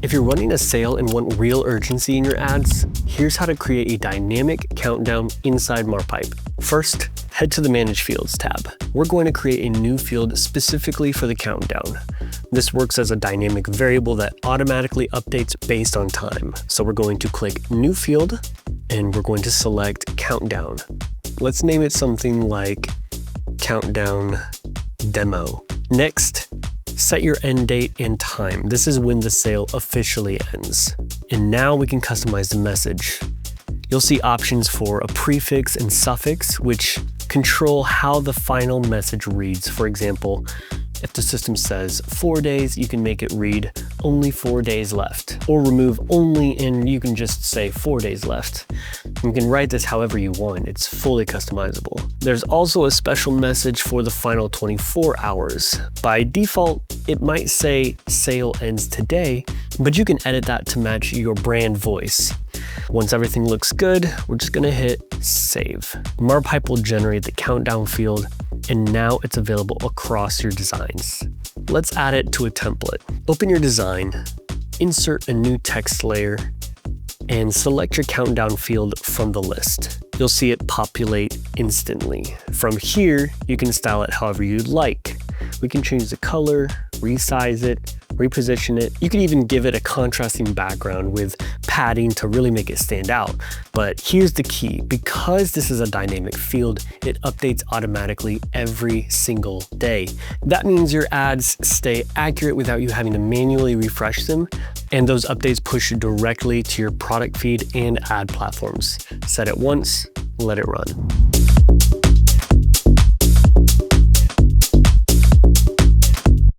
If you're running a sale and want real urgency in your ads, here's how to create a dynamic countdown inside Marpipe. First, head to the Manage Fields tab. We're going to create a new field specifically for the countdown. This works as a dynamic variable that automatically updates based on time. So we're going to click New Field, and we're going to select Countdown. Let's name it something like Countdown Demo. Next, set your end date and time. This is when the sale officially ends. And now we can customize the message. You'll see options for a prefix and suffix, which control how the final message reads. For example, if the system says 4 days, you can make it read only 4 days left, or remove only and you can just say 4 days left. You can write this however you want. It's fully customizable. There's also a special message for the final 24 hours. By default, it might say sale ends today, but you can edit that to match your brand voice. Once everything looks good, we're just gonna hit save. Marpipe will generate the countdown field, and now it's available across your designs. Let's add it to a template. Open your design, insert a new text layer, and select your countdown field from the list. You'll see it populate instantly. From here, you can style it however you'd like. We can change the color, resize it, reposition it. You can even give it a contrasting background with padding to really make it stand out. But here's the key. Because this is a dynamic field, it updates automatically every single day. That means your ads stay accurate without you having to manually refresh them, and those updates push directly to your product feed and ad platforms. Set it once, let it run.